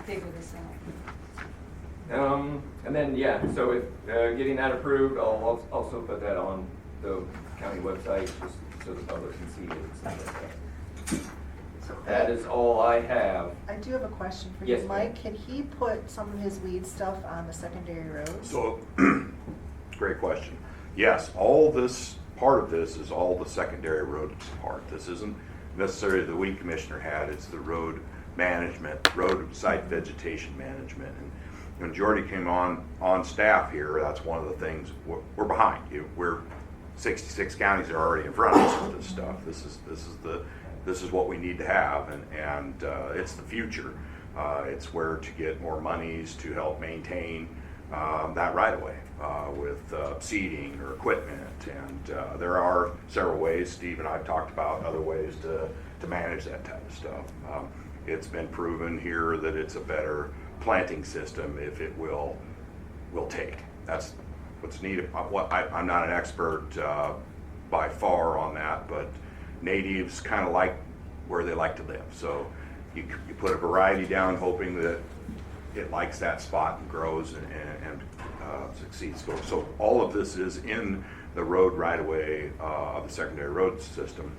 figure this out. And then, yeah, so if getting that approved, I'll also put that on the county website just so the public can see it and stuff like that. That is all I have. I do have a question for you, Yes, ma'am. Mike. Can he put some of his weed stuff on the secondary roads? So, great question. Yes, all this, part of this is all the secondary road part. This isn't necessarily the weed commissioner had, it's the road management, roadside vegetation management. And when Jordy came on staff here, that's one of the things, we're behind. We're 66 counties are already in front of us with this stuff. This is what we need to have, and it's the future. It's where to get more monies to help maintain that right of way with seeding or equipment. And there are several ways. Steve and I have talked about other ways to manage that type of stuff. It's been proven here that it's a better planting system if it will take. That's what's needed. I'm not an expert by far on that, but natives kind of like where they like to live. So you put a variety down hoping that it likes that spot and grows and succeeds. So all of this is in the road right away of the secondary road system.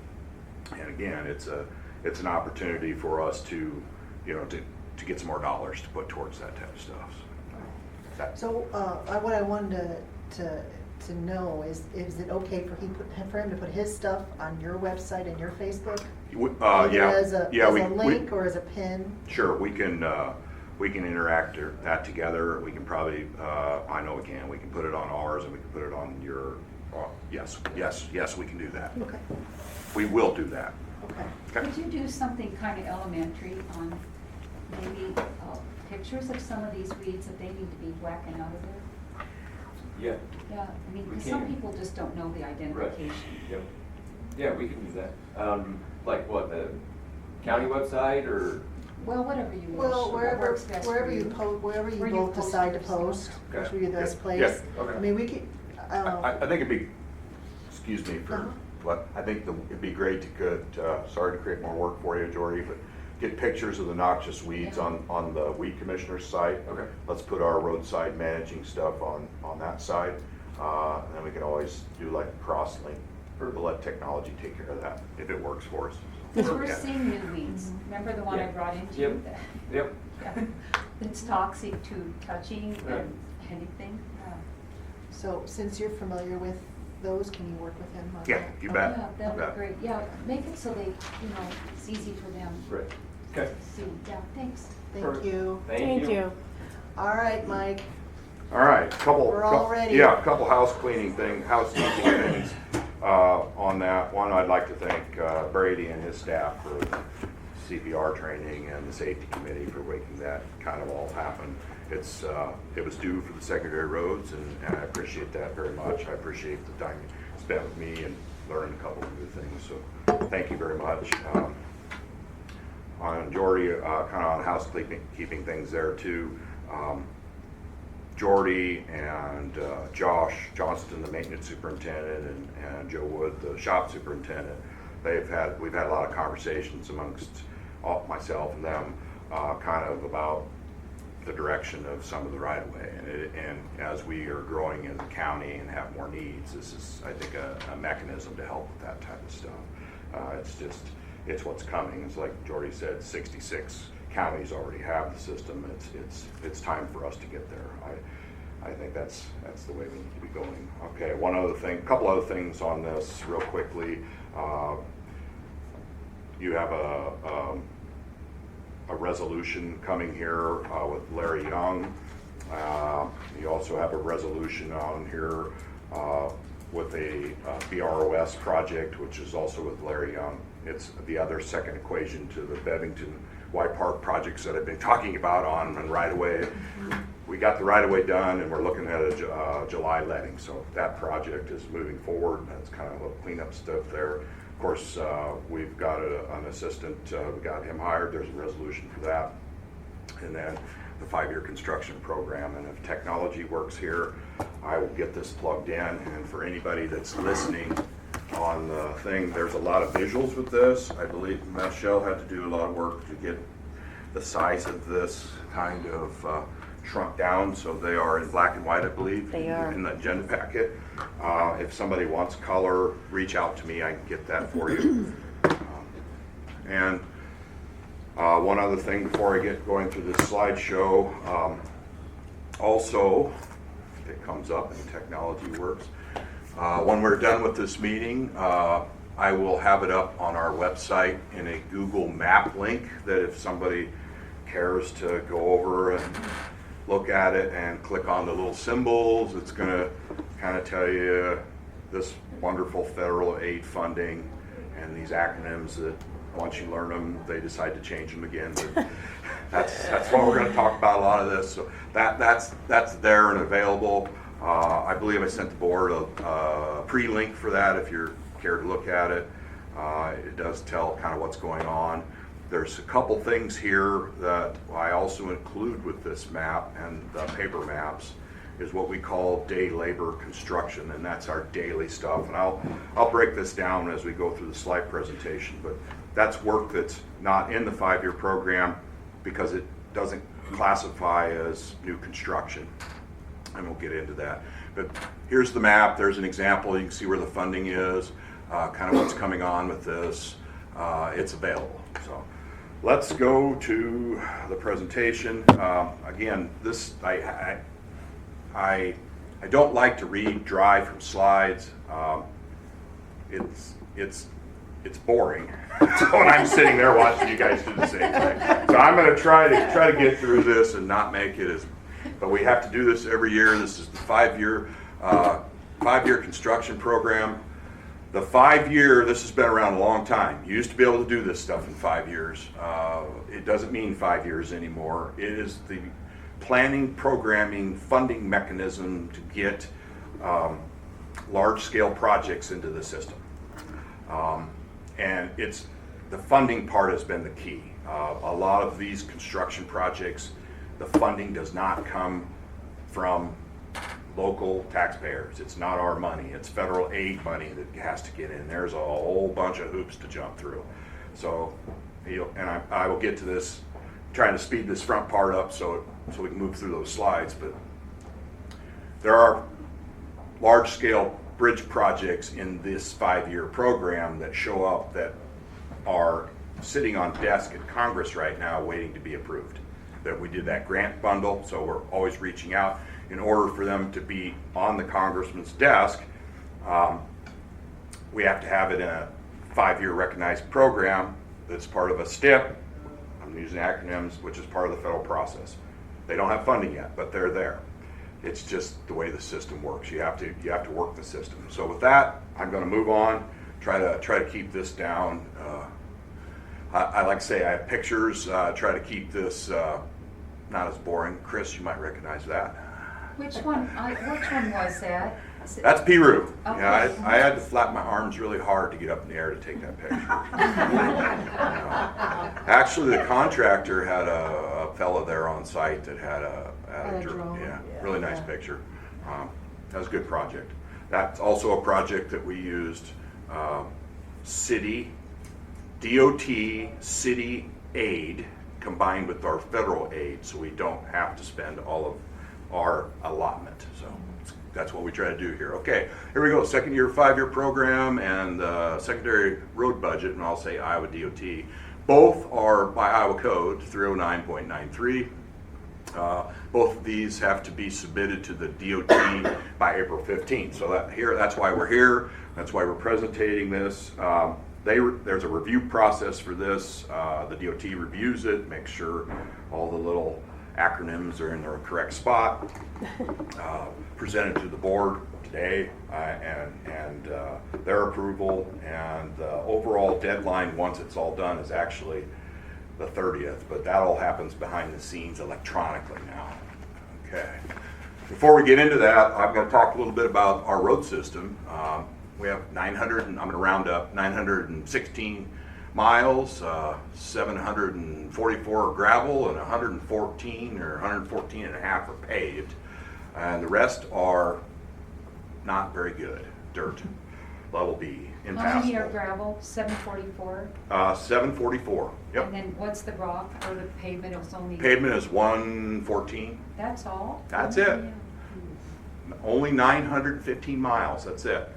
And again, it's an opportunity for us to get some more dollars to put towards that type of stuff. So what I wanted to know is it okay for him to put his stuff on your website and your Facebook? Either Yeah, as a we link or as a pin? Sure, we can interact that together. We can probably, I know we can put it on ours and we can put it on your, yes, we can do that. Okay. We will do that. Okay. Okay. Could you do something kind of elementary on maybe pictures of some of these weeds that they need to be whacking out of there? Yeah. Yeah, I mean, We 'cause some can. people just don't know the identification. Yep. Yeah, we can do that. Like what, the county website or? Well, whatever you wish. Well, what works best for wherever you both Where you both post decide to your stuff. post, which Okay. would be the best Yeah, place. yeah, okay. I mean, we could, I think it'd be, excuse me for, Uh-huh. but I think it'd be great to sorry to create more work for you, Jordy, but get pictures of the noxious weeds Yeah. on the weed commissioner's site. Okay. Let's put our roadside managing stuff on that side. And then we can always do like a cross-link, or we'll let technology take care of that if it works for us. Because we're Yeah. seeing new weeds. Remember the one I Yeah. brought into Yep. you? Yep. Yeah. It's toxic to touching Right. and anything. Yeah. so since you're familiar with those, can you work with him on that? Yeah, you bet. Yeah, that'd Yeah. be great. Yeah, make it so they, it's easy for them Right. Okay. to see. Yeah, thanks. Thank Perfect. you. Thank you. All right, Mike. All right, We're all ready. Yeah, a couple housekeeping things on that. One, I'd like to thank Brady and his staff for the CPR training and the safety committee for making that kind of all happen. It was due for the secondary roads, and I appreciate that very much. I appreciate the time you spent with me and learning a couple of new things. So thank you very much. On Jordy, kind of on housekeeping things there too. Jordy and Josh Johnston, the maintenance superintendent, and Joe Wood, the shop superintendent, we've had a lot of conversations amongst myself and them, kind of about the direction of some of the right of way. And as we are growing as a county and have more needs, this is, I think, a mechanism to help with that type of stuff. It's what's coming. It's like Jordy said, 66 counties already have the system. It's time for us to get there. I think that's the way we need to be going. Okay, couple other things on this real quickly. You have a resolution coming here with Larry Young. You also have a resolution on here with a BROS project, which is also with Larry Young. It's the other second equation to the Bevington White Park projects that I've been talking about on right away. We got the right of way done, and we're looking at a July letting. So that project is moving forward. That's kind of a little cleanup stuff there. Of course, we've got an assistant. We got him hired. There's a resolution for that. And then the 5-year construction program. And if technology works here, I will get this plugged in. And for anybody that's listening on the thing, there's a lot of visuals with this. I believe Michelle had to do a lot of work to get the size of this kind of shrunk down, so they are in black and white, I believe. They are. In the agenda packet. If somebody wants color, reach out to me, I can get that for you. And one other thing before I get going through this slideshow, also, if it comes up and technology works, when we're done with this meeting, I will have it up on our website in a Google Map link that if somebody cares to go over and look at it and click on the little symbols, it's going to kind of tell you this wonderful federal aid funding and these acronyms that once you learn them, they decide to change them again. But that's what we're going to talk about, a lot of this. So that's there and available. I believe I sent the board a pre-link for that if you care to look at it. It does tell kind of what's going on. There's a couple things here that I also include with this map and the paper maps is what we call day labor construction, and that's our daily stuff. And I'll break this down as we go through the slide presentation, but that's work that's not in the 5-year program because it doesn't classify as new construction, and we'll get into that. But here's the map. There's an example. You can see where the funding is, kind of what's coming on with this. It's available. So let's go to the presentation. Again, this I don't like to read dry from slides. It's boring when I'm sitting there watching you guys do the same thing. So I'm going to try to get through this and not make it as. But we have to do this every year. This is the 5-year construction program. The 5-year, this has been around a long time. You used to be able to do this stuff in 5 years. It doesn't mean 5 years anymore. It is the planning, programming, funding mechanism to get large-scale projects into the system. And the funding part has been the key. A lot of these construction projects, the funding does not come from local taxpayers. It's not our money. It's federal aid money that has to get in. There's a whole bunch of hoops to jump through. So, and I will get to this, trying to speed this front part up so we can move through those slides. But there are large-scale bridge projects in this 5-year program that show up that are sitting on desk at Congress right now waiting to be approved. That we did that grant bundle, so we're always reaching out. In order for them to be on the congressman's desk, we have to have it in a 5-year recognized program that's part of a STIP, I'm using acronyms, which is part of the federal process. They don't have funding yet, but they're there. It's just the way the system works. You have to work the system. So with that, I'm going to move on. Try to keep this down. I like to say I have pictures. Try to keep this not as boring. Chris, you might recognize that. Which one was that? That's Peru. Okay. Yeah, I had to flap my arms really hard to get up in the air to take that picture. Actually, the contractor had a fellow there on site that had a drone. Yeah, really nice picture. That was a good project. That's also a project that we used city, DOT, city aid combined with our federal aid, so we don't have to spend all of our allotment. So that's what we try to do here. Okay, here we go. Second year 5-year program and secondary road budget, and I'll say Iowa DOT. Both are by Iowa code 309.93. Both of these have to be submitted to the DOT by April 15th. So that's why we're here. That's why we're presenting this. There's a review process for this. The DOT reviews it, makes sure all the little acronyms are in their correct spot. Presented to the board today and their approval, and the overall deadline once it's all done is actually the 30th, but that all happens behind the scenes electronically now. Okay. Before we get into that, I'm going to talk a little bit about our road system. We have 900, and I'm going to round up, 916 miles, 744 gravel, and 114 or 114 and a half are paved. And the rest are not very good, dirt, level B. How many are impassable. gravel? 744? 744, yep. And then what's the rock or the pavement? It was only. Pavement is 114. That's all? That's it. Only 915 miles, that's it.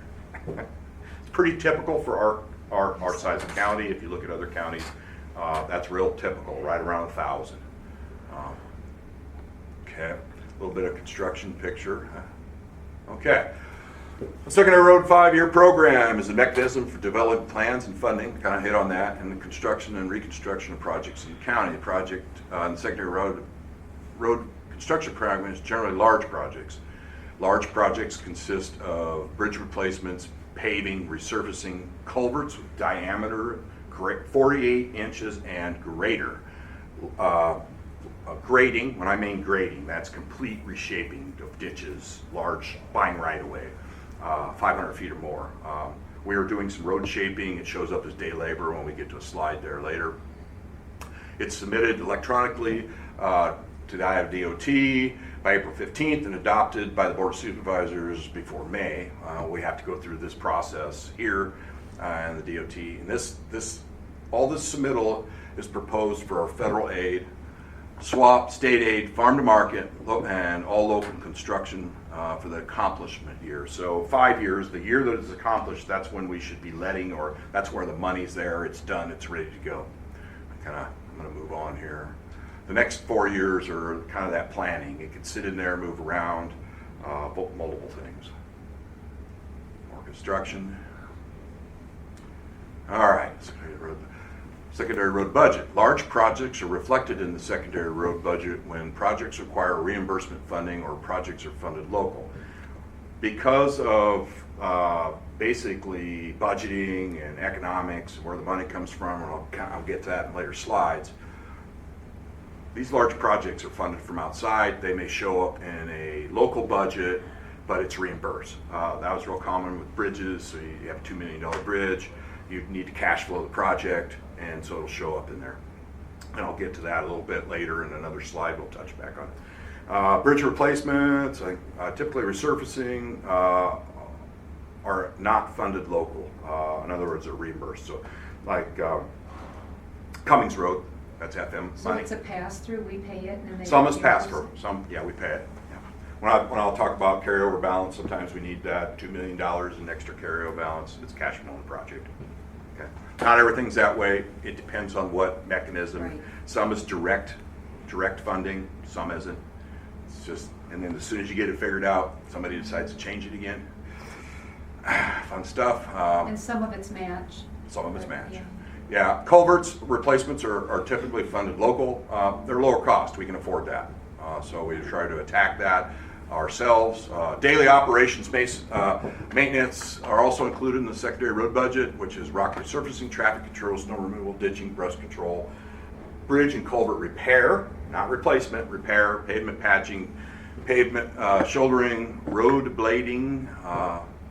It's pretty typical for our size of county. If you look at other counties, that's real typical, right around 1,000. Okay, a little bit of construction picture. Okay. The Secondary Road 5-year program is a mechanism for developing plans and funding, kind of hit on that, and the construction and reconstruction of projects in the county. The project in the Secondary Road construction program is generally large projects. Large projects consist of bridge replacements, paving, resurfacing, culverts with diameter 48 inches and greater. Grading, when I mean grading, that's complete reshaping of ditches, large buying right of way, 500 feet or more. We are doing some road shaping. It shows up as day labor when we get to a slide there later. It's submitted electronically to the IFDOT by April 15th and adopted by the Board of Supervisors before May. We have to go through this process here and the DOT. And all this submittal is proposed for our federal aid, SWAP, state aid, farm to market, and all local construction for the accomplishment year. So 5 years, the year that it's accomplished, that's when we should be letting, or that's where the money's there, it's done, it's ready to go. I'm gonna move on here. The next 4 years are kind of that planning. It can sit in there, move around, multiple things. More construction. All right, secondary road budget. Large projects are reflected in the secondary road budget when projects require reimbursement funding or projects are funded local. Because of basically budgeting and economics, where the money comes from, and I'll get to that in later slides, these large projects are funded from outside. They may show up in a local budget, but it's reimbursed. That was real common with bridges. So you have a $2 million bridge, you need to cash flow the project, and so it'll show up in there. And I'll get to that a little bit later in another slide. We'll touch back on it. Bridge replacements, typically resurfacing, are not funded local. In other words, they're reimbursed. So like Cummings Road, that's FM So money. it's a pass-through, we pay it, and then they. Some is reimburse? pass-through, some, yeah, we pay it. Yeah. When I'll talk about carryover balance, sometimes we need that $2 million in extra carryover balance. It's cash flow on the project. Okay. Not everything's that way. It depends on what mechanism. Right. Some is direct funding, some isn't. It's just, and then as soon as you get it figured out, somebody decides to change it again. Fun stuff. And some of it's matched. Some of it's matched. Yeah. Yeah, culverts replacements are typically funded local. They're lower cost. We can afford that. So we try to attack that ourselves. Daily operations maintenance are also included in the secondary road budget, which is rock resurfacing, traffic control, snow removal, ditching, brush control, bridge and culvert repair, not replacement, repair, pavement patching, pavement shouldering, road blading,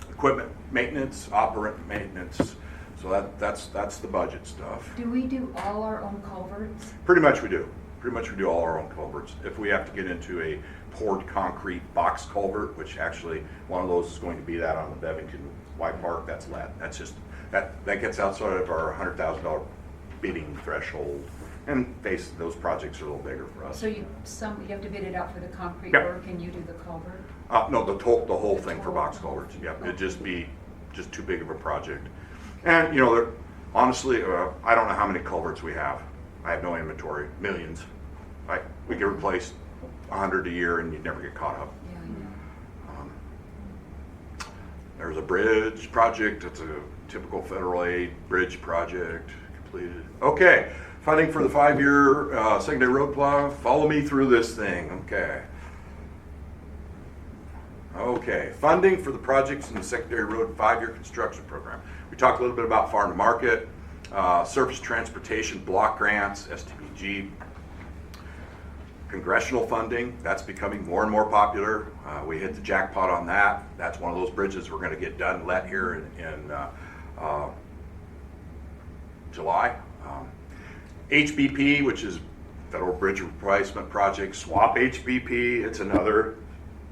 equipment maintenance, operant maintenance. So that's the budget stuff. Do we do all our own culverts? Pretty much we do. Pretty much we do all our own culverts. If we have to get into a poured concrete box culvert, which actually one of those is going to be that on the Bevington Y Park, that's lead. That's just, that gets outside of our $100,000 bidding threshold. And those projects are a little bigger for us. So you have to bid it out for the concrete Yep. work and you do the culvert? No, the whole thing for box culverts. Yep, it'd just be too big of a project. And honestly, I don't know how many culverts we have. I have no inventory. Millions. We can replace 100 a year, and you never get caught up. Yeah, I know. There's a bridge project. It's a typical federal aid bridge project completed. Okay, funding for the 5-year secondary road plan. Follow me through this thing. Okay, funding for the projects in the secondary road 5-year construction program. We talked a little bit about farm to market, surface transportation block grants, STBG, congressional funding. That's becoming more and more popular. We hit the jackpot on that. That's one of those bridges we're going to get done, let here in July. HBP, which is Federal Bridge Replacement Project, SWAP HBP. It's another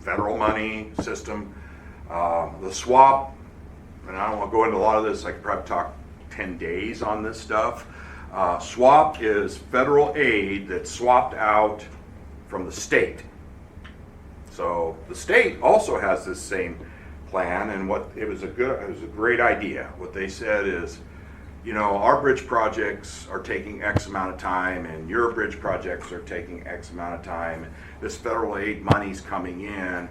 federal money system. The SWAP and I don't want to go into a lot of this, I could probably talk 10 days on this stuff. SWAP is federal aid that's swapped out from the state. So the state also has this same plan, and it was a great idea. What they said is, you know, our bridge projects are taking X amount of time, and your bridge projects are taking X amount of time. This federal aid money's coming in.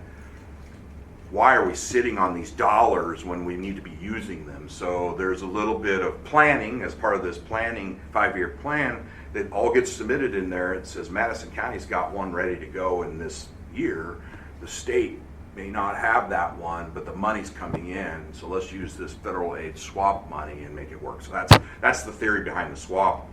Why are we sitting on these dollars when we need to be using them? So there's a little bit of planning as part of this planning 5-year plan that all gets submitted in there. It says Madison County's got one ready to go in this year. The state may not have that one, but the money's coming in. So let's use this federal aid swap money and make it work. So that's the theory behind the swap.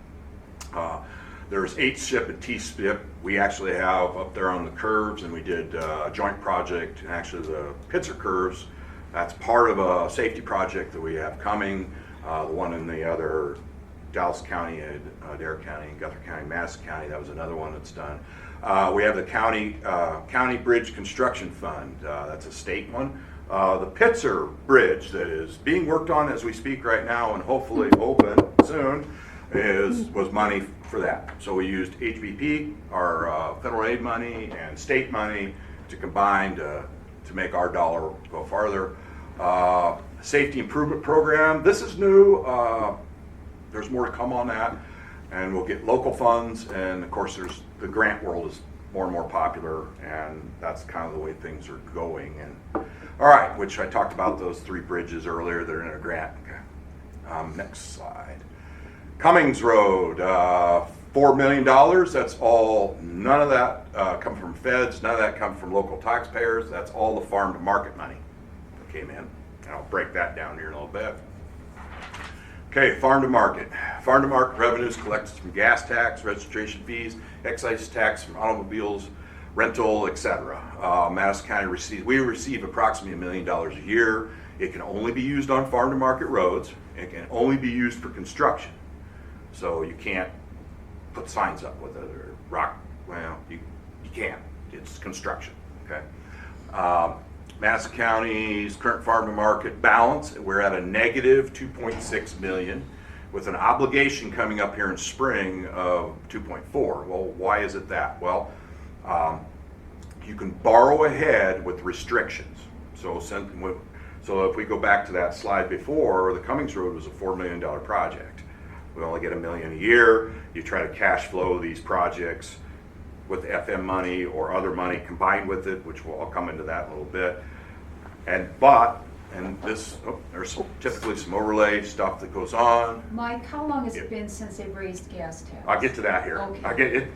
There's 8-SIP and T-SIP. We actually have up there on the curves, and we did a joint project, and actually the Pitzer curves. That's part of a safety project that we have coming. The one in the other Dallas County, Adair County, Guthrie County, Madison County, that was another one that's done. We have the County Bridge Construction Fund. That's a state one. The Pitzer Bridge that is being worked on as we speak right now and hopefully open soon was money for that. So we used HBP, our federal aid money, and state money to combine to make our dollar go farther. Safety Improvement Program, this is new. There's more to come on that, and we'll get local funds, and of course the grant world is more and more popular, and that's kind of the way things are going. And all right, which I talked about those 3 bridges earlier that are in a grant. Next slide. Cummings Road, $4 million. That's all. None of that come from feds. None of that come from local taxpayers. That's all the farm to market money that came in. And I'll break that down here in a little bit. Okay, farm to market. Farm to market revenues collected from gas tax, registration fees, excise tax from automobiles, rental, etc. Madison County receive approximately $1 million a year. It can only be used on farm to market roads. It can only be used for construction. So you can't put signs up with it or rock. Well, you can't. It's construction. Okay. Madison County's current farm to market balance, we're at a negative 2.6 million with an obligation coming up here in spring of 2.4. Well, why is it that? Well, you can borrow ahead with restrictions. So if we go back to that slide before, the Cummings Road was a $4 million project. We only get $1 million a year. You try to cash flow these projects with FM money or other money combined with it, which I'll come into that in a little bit. There's typically some overlay stuff that goes on. Mike, how long has it been since they've raised gas tax? I'll get to that here. Okay. I get it.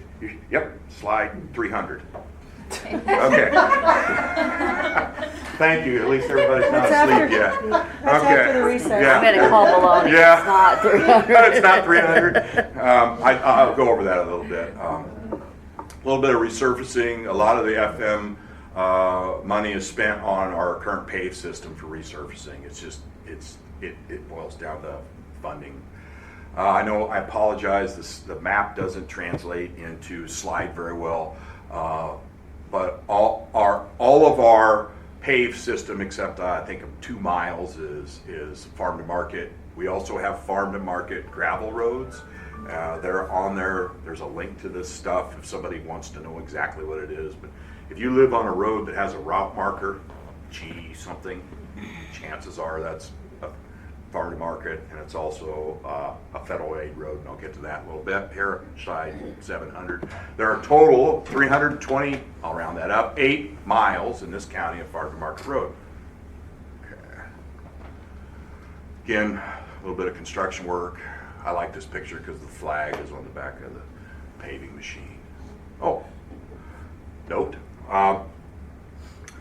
Yep, slide 300. Okay. Okay. Thank you. At least everybody's not asleep yet. That's after the recess. Yeah. I'm gonna call Maloney. Yeah. It's not 300. It's not 300. I'll go over that a little bit. A little bit of resurfacing. A lot of the FM money is spent on our current pave system for resurfacing. It boils down to funding. I know, I apologize, the map doesn't translate into slide very well, but all of our pave system, except I think 2 miles, is farm to market. We also have farm to market gravel roads. They're on there. There's a link to this stuff if somebody wants to know exactly what it is. But if you live on a road that has a route marker, G something, chances are that's a farm to market, and it's also a federal aid road, and I'll get to that in a little bit here, slide 700. There are total 320, I'll round that up, 8 miles in this county of farm to market road. Okay. Again, a little bit of construction work. I like this picture because the flag is on the back of the paving machine. Oh, note,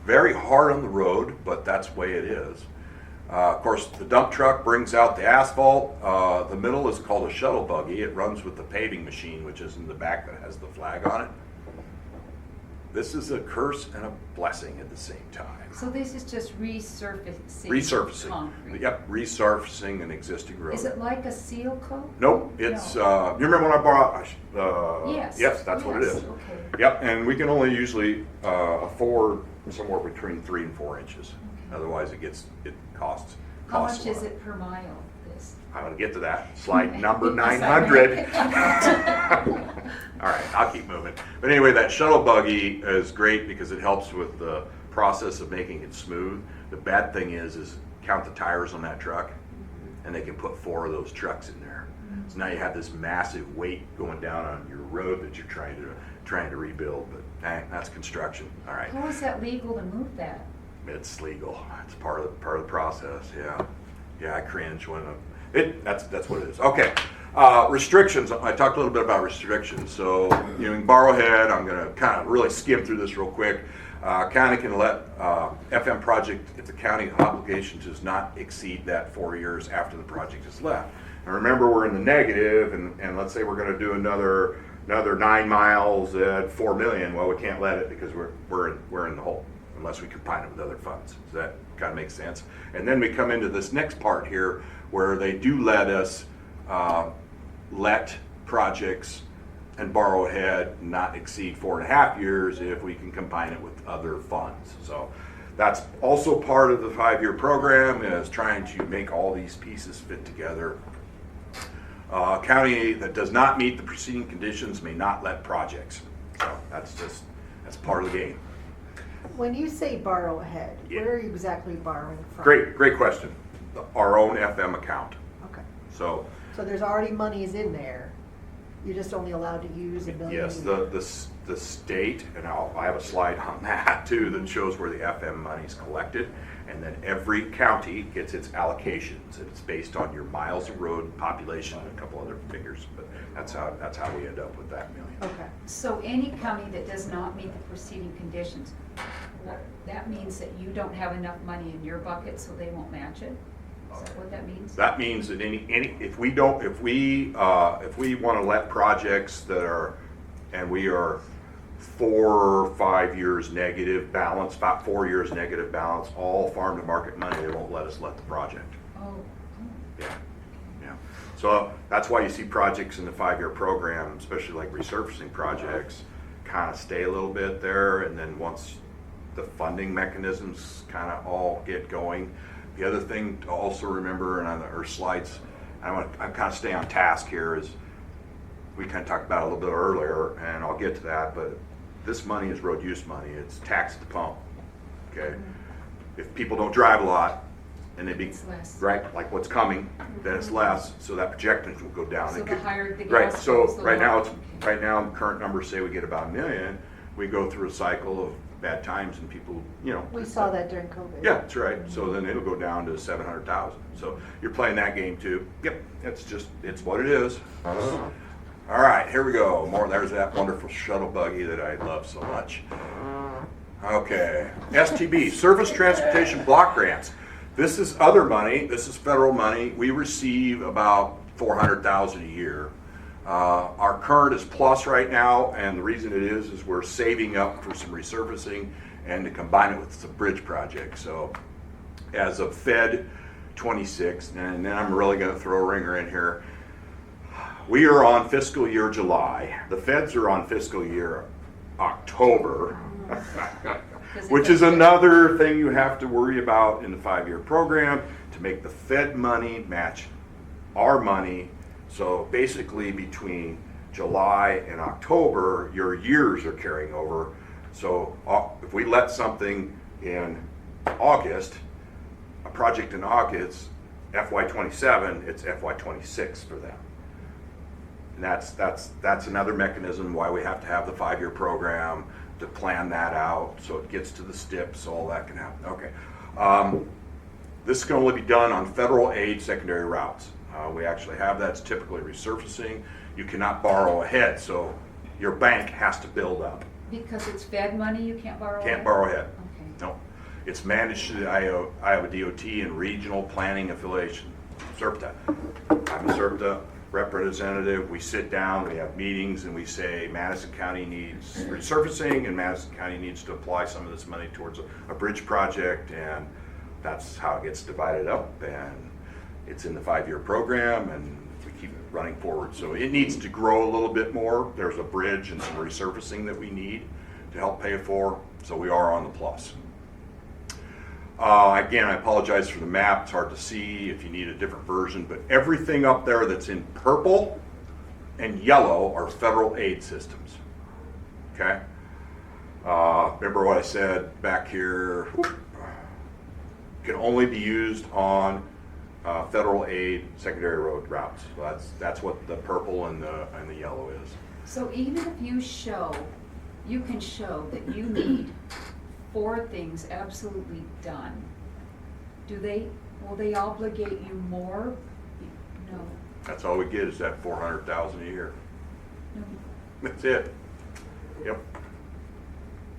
very hard on the road, but that's the way it is. Of course, the dump truck brings out the asphalt. The middle is called a shuttle buggy. It runs with the paving machine, which is in the back that has the flag on it. This is a curse and a blessing at the same time. So this is just resurfacing? Resurfacing. Concrete. Yep, resurfacing an existing road. Is it like a seal coat? Nope, it's, No. you remember when I brought, Yes. yes, that's what it is. Okay. Yep, and we can only usually afford somewhere between 3 and 4 inches. Okay. Otherwise it costs How Costs much a is lot. it per mile, this? I'm gonna get to that. Slide number 900. All right, I'll keep moving. But anyway, that shuttle buggy is great because it helps with the process of making it smooth. The bad thing is count the tires on that truck, and they can put 4 of those trucks in there. So now you have this massive weight going down on your road that you're trying to rebuild. But that's construction. All right, How is that legal to move that? it's legal. It's part of the process. Yeah, I cringe when that's what it is. Okay. Restrictions, I talked a little bit about restrictions. So, you can borrow ahead. I'm gonna kind of really skim through this real quick. County can let FM project, if the county obligation does not exceed that 4 years after the project is left. And remember, we're in the negative, and let's say we're gonna do another 9 miles at 4 million. Well, we can't let it because we're in the hole unless we combine it with other funds. Does that kind of make sense? And then we come into this next part here where they do let us let projects and borrow ahead not exceed 4.5 years if we can combine it with other funds. So that's also part of the 5-year program, is trying to make all these pieces fit together. County that does not meet the preceding conditions may not let projects. So that's part of the game. When you say borrow ahead, Yeah. where are you exactly borrowing from? Great question. Our own FM account. Okay, So so there's already monies in there, you're just only allowed to use $1 million? yes, the state, and I have a slide on that too that shows where the FM money is collected, and then every county gets its allocations, and it's based on your miles of road, population, and a couple other figures, but that's how we end up with that million. Okay, So any county that does not meet the preceding conditions, that means that you don't have enough money in your bucket, so they won't match it? Is that what that means? That means that if we want to let projects that are, and we are 4 or 5 years negative balance, about 4 years negative balance, all farm to market money, they won't let us let the project. Oh, Yeah. So that's why you see projects in the 5-year program, especially like resurfacing projects, kind of stay a little bit there, and then once the funding mechanisms kind of all get going. The other thing to also remember, and on our slides, I kind of stay on task here, is we kind of talked about it a little bit earlier, and I'll get to that, but this money is road use money. It's tax at the pump, okay? If people don't drive a lot, and they be, It's less. right, like what's coming, then it's less, so that projections will go down. So It the could- higher the Right, gas so goes, the right now, lower. right now, current numbers say we get about $1 million. We go through a cycle of bad times and people, we saw that during COVID. Yeah, that's right. So then it'll go down to 700,000. So you're playing that game too. Yep, it's what it is. All right, here we go. There's that wonderful shuttle buggy that I love so much. Okay, STB, Surface Transportation Block Grants. This is other money. This is federal money. We receive about $400,000 a year. Our current is plus right now, and the reason it is we're saving up for some resurfacing and to combine it with some bridge projects. So as of Fed 26, and then I'm really going to throw a ringer in here, we are on fiscal year July. The feds are on fiscal year October, which is another thing you have to worry about in the 5-year program to make the Fed money match our money. So basically between July and October, your years are carrying over. So if we let something in August, a project in August, FY27, it's FY26 for them. And that's another mechanism why we have to have the 5-year program to plan that out so it gets to the STIPs, all that can happen. Okay. This can only be done on federal aid secondary routes. We actually have that. It's typically resurfacing. You cannot borrow ahead, so your bank has to build up. Because it's Fed money, you can't borrow? Can't it? borrow ahead. Okay. No. It's managed through the Iowa DOT and Regional Planning Affiliation, SERPTA. I'm a SERPTA representative. We sit down, we have meetings, and we say Madison County needs resurfacing, and Madison County needs to apply some of this money towards a bridge project, and that's how it gets divided up, and it's in the 5-year program, and we keep it running forward. So it needs to grow a little bit more. There's a bridge and some resurfacing that we need to help pay for, so we are on the plus. Again, I apologize for the map. It's hard to see if you need a different version, but everything up there that's in purple and yellow are federal aid systems. Okay? Remember what I said back here? Can only be used on federal aid secondary road routes. So that's what the purple and the yellow is. So even if you can show that you need 4 things absolutely done, will they obligate you more? No. That's all we get is that $400,000 a year. No. That's it. Yep.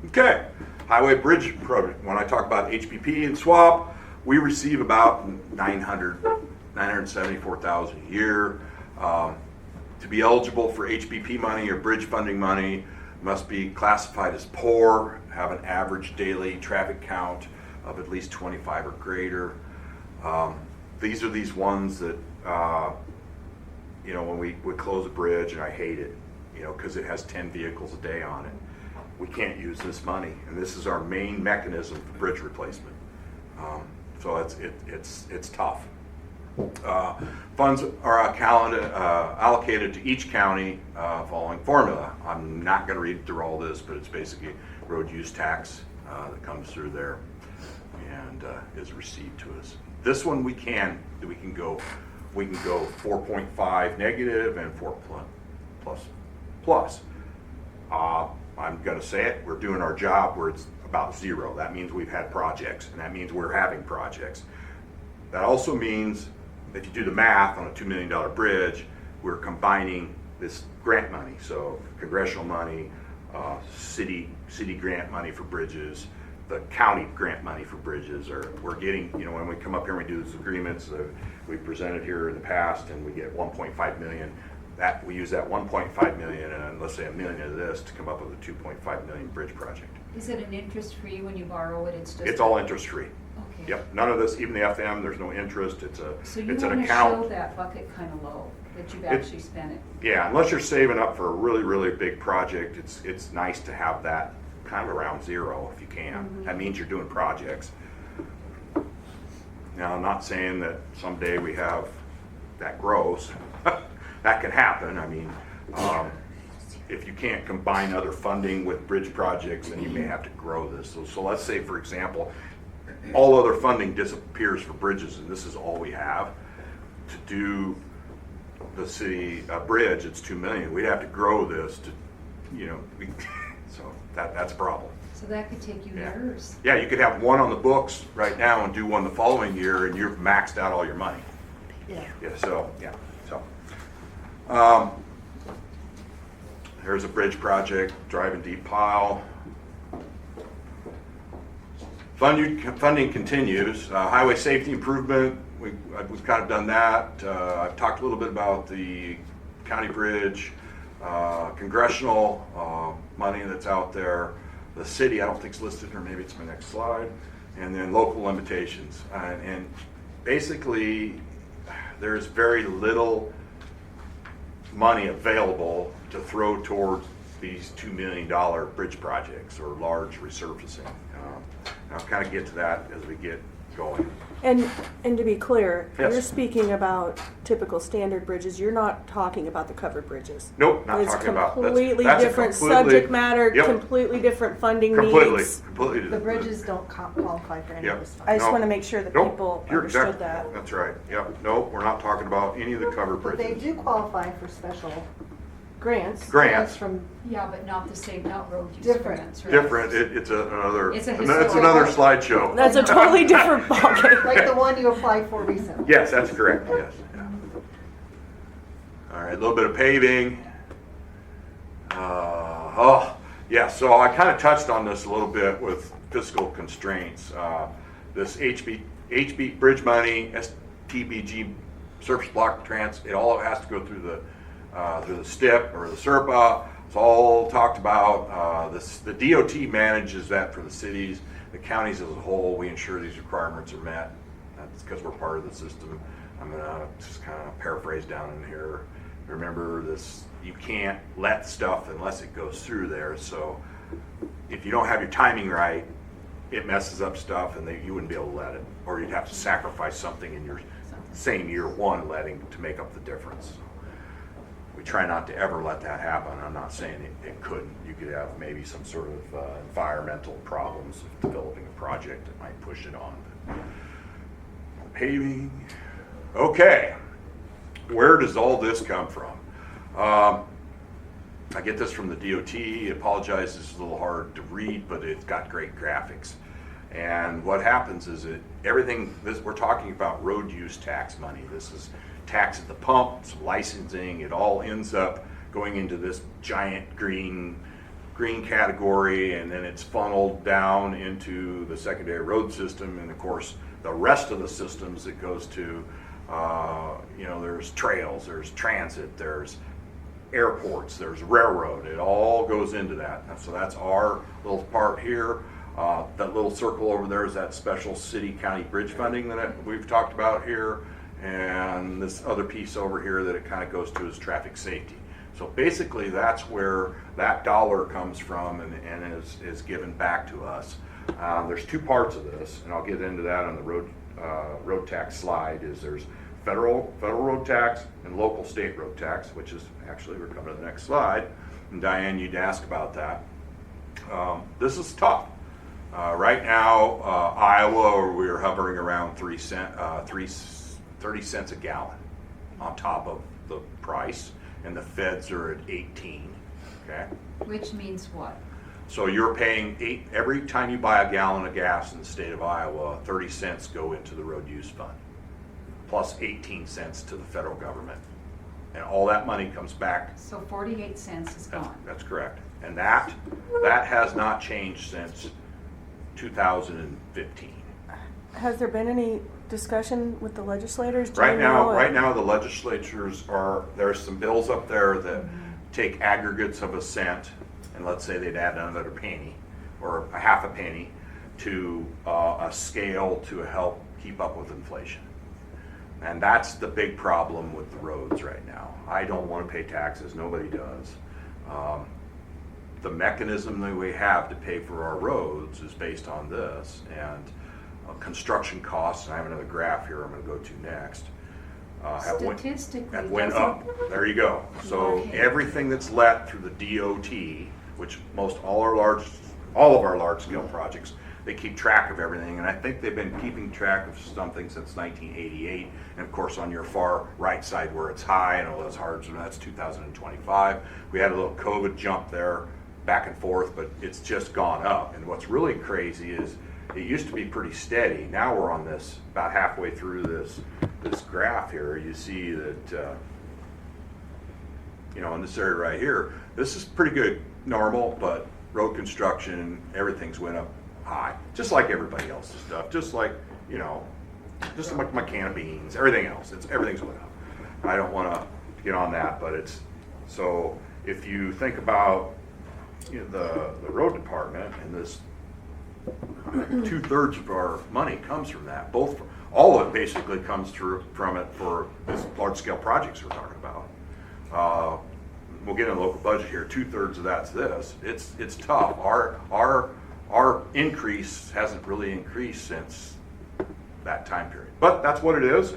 Okay. Highway bridge project. When I talk about HPP and SWAP, we receive about $974,000 a year. To be eligible for HPP money or bridge funding money, must be classified as poor, have an average daily traffic count of at least 25 or greater. These are these ones that, when we close a bridge, and I hate it, because it has 10 vehicles a day on it. We can't use this money, and this is our main mechanism for bridge replacement. So it's tough. Funds are allocated to each county following formula. I'm not going to read through all this, but it's basically road use tax that comes through there and is received to us. This one we can go 4.5 negative and 4 plus. I'm going to say it. We're doing our job where it's about 0. That means we've had projects, and that means we're having projects. That also means if you do the math on a $2 million bridge, we're combining this grant money, so congressional money, city grant money for bridges, the county grant money for bridges, or we're getting, when we come up here and we do these agreements we presented here in the past, and we get 1.5 million. That we use that 1.5 million and let's say $1 million of this to come up with a 2.5 million bridge project. Is it an interest free when you borrow it? It's all interest free. Okay. Yep, none of this, even the FM, there's no interest. It's an So you want to account. show that bucket kind of low, that you've actually spent it. Yeah, unless you're saving up for a really, really big project, it's nice to have that kind of around 0 if you can. Mm-hmm. That means you're doing projects. Now, I'm not saying that someday we have that grows. That can happen. I mean, if you can't combine other funding with bridge projects, then you may have to grow this. So let's say, for example, all other funding disappears for bridges, and this is all we have. To do the city bridge, it's $2 million. We'd have to grow this to, so that's a problem. So that could take you years. Yeah, you could have one on the books right now and do one the following year, and you've maxed out all your money. Yeah. So. Here's a bridge project, driving deep pile. Funding continues. Highway safety improvement, we've kind of done that. I've talked a little bit about the county bridge, congressional money that's out there. The city, I don't think is listed, or maybe it's my next slide. And then local limitations. And basically, there's very little money available to throw towards these $2 million bridge projects or large resurfacing. I'll kind of get to that as we get going. And to be clear, Yes. you're speaking about typical standard bridges. You're not talking about the covered bridges. Nope, not It's talking about. completely That's a different completely- subject matter, Yep. completely different funding Completely needs. The bridges don't qualify for any Yep. of this I funding. just No. want to make sure that Nope, people you're understood exact- that. That's right. Yep. Nope, we're not talking about any of the covered But they bridges. do qualify for special Grants. Grants. from, Yeah, but not the same, not road use Different. grants, right? Different. It's another. It's a It's historical- another slideshow. That's a totally different ballgame. like the one you applied for recently. Yes, that's correct. Yes. Yeah. All right, a little bit of paving. So I kind of touched on this a little bit with fiscal constraints. This HB bridge money, STBG surface block grants, it all has to go through the STIP or the SERPA. It's all talked about. The DOT manages that for the cities. The counties as a whole, we ensure these requirements are met. That's because we're part of the system. I'm gonna just kind of paraphrase down in here. Remember this, you can't let stuff unless it goes through there. So if you don't have your timing right, it messes up stuff and you wouldn't be able to let it, or you'd have to sacrifice something in your same year one letting to make up the difference. We try not to ever let that happen. I'm not saying it couldn't. You could have maybe some sort of environmental problems of developing a project that might push it on. Paving. Okay, where does all this come from? I get this from the DOT. I apologize, this is a little hard to read, but it's got great graphics. And what happens is we're talking about road use tax money. This is tax at the pump, it's licensing, it all ends up going into this giant green category, and then it's funneled down into the secondary road system, and of course the rest of the systems it goes to, there's trails, there's transit, there's airports, there's railroad, it all goes into that. So that's our little part here. That little circle over there is that special city county bridge funding that we've talked about here, and this other piece over here that it kind of goes to is traffic safety. So basically that's where that dollar comes from and is given back to us. There's two parts of this, and I'll get into that on the road tax slide. There's federal road tax and local state road tax, which is actually, we're coming to the next slide, and Diane, you'd ask about that. This is tough. Right now, Iowa, we're hovering around 30 cents a gallon on top of the price, and the feds are at 18, okay? Which means what? So you're paying every time you buy a gallon of gas in the state of Iowa, 30 cents go into the road use fund, plus 18 cents to the federal government. And all that money comes back. So 48 cents is gone. That's correct. And that has not changed since 2015. Has there been any discussion with the legislators? Right now the legislatures there's some bills up there that take aggregates of a cent, and let's say they'd add another penny or a half a penny to a scale to help keep up with inflation. And that's the big problem with the roads right now. I don't want to pay taxes, nobody does. The mechanism that we have to pay for our roads is based on this, and construction costs, and I have another graph here I'm going to go to next, Statistically, went up. There you go. So Okay. everything that's let through the DOT, which all of our large scale projects, they keep track of everything, and I think they've been keeping track of something since 1988. And of course, on your far right side where it's high and all those hard, so that's 2025. We had a little COVID jump there, back and forth, but it's just gone up. And what's really crazy is it used to be pretty steady. Now we're on this, about halfway through this graph here. You see that, in this area right here, this is pretty good, normal, but road construction, everything's went up high, just like everybody else's stuff, just like my can of beans, everything else, everything's went up. I don't want to get on that, but so if you think about the road department, and this 2/3 of our money comes from that. All of it basically comes from it for this large scale projects we're talking about. We'll get in the local budget here. 2/3 of that's this. It's tough. Our increase hasn't really increased since that time period, but that's what it is,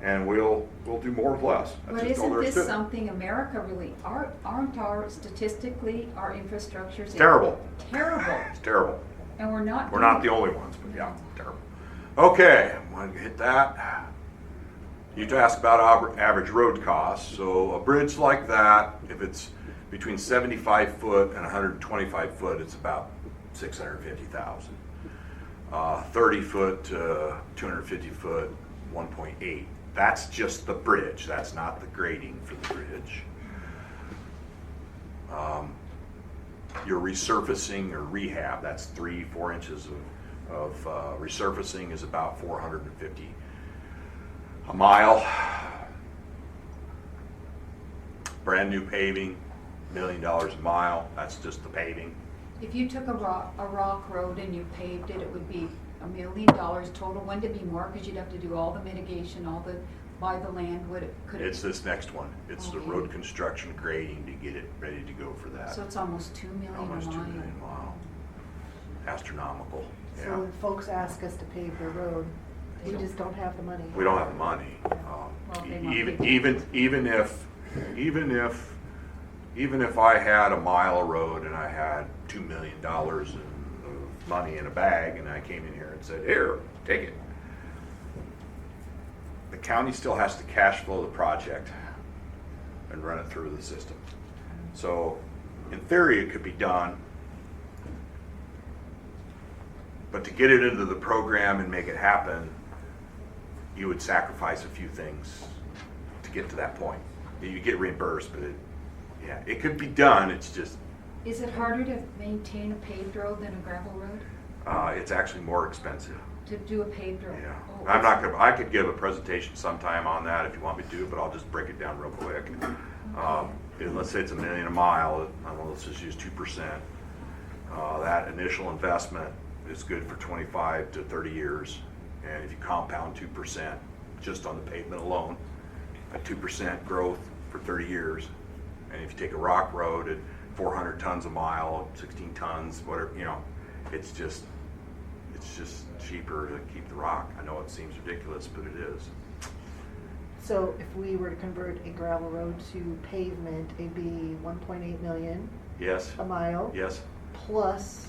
and we'll do more with less. That's But just all isn't there is this to it. something America really, aren't our, statistically, our infrastructures? Terrible. Terrible. It's terrible. And we're not. We're not the only ones, but yeah, terrible. Okay, I'm going to hit that. You asked about average road costs. So a bridge like that, if it's between 75 foot and 125 foot, it's about $650,000. 30 foot to 250 foot, 1.8. That's just the bridge. That's not the grading for the bridge. Your resurfacing or rehab, that's 3-4 inches of resurfacing is about $450 a mile. Brand new paving, $1 million a mile. That's just the paving. If you took a rock road and you paved it, it would be $1 million total. Wouldn't it be more, because you'd have to do all the mitigation, buy the land? It's this next one. It's the Okay. road construction grading to get it ready to go for that. So it's almost $2 million a mile. Almost $2 million a mile. astronomical. So Yeah. when folks ask us to pave the road, we just don't have the money. We don't have the money. Well, they want Even, people. even if I had a mile of road and I had $2 million of money in a bag and I came in here and said, here, take it. The county still has to cash flow the project and run it through the system. So in theory, it could be done. But to get it into the program and make it happen, you would sacrifice a few things to get to that point. You get reimbursed, but it could be done. It's just, Is it harder to maintain a paved road than a gravel road? it's actually more expensive. To do a paved road? Yeah. Oh, I'm not gonna, I could give a presentation sometime on that if you want me to, but I'll just break it down real quick. And let's say it's $1 million a mile, I don't know, let's just use 2%. That initial investment is good for 25 to 30 years. And if you compound 2% just on the pavement alone, a 2% growth for 30 years. And if you take a rock road at 400 tons a mile, 16 tons, whatever, it's just cheaper to keep the rock. I know it seems ridiculous, but it is. So if we were to convert a gravel road to pavement, it'd be 1.8 million Yes, a mile. yes, Plus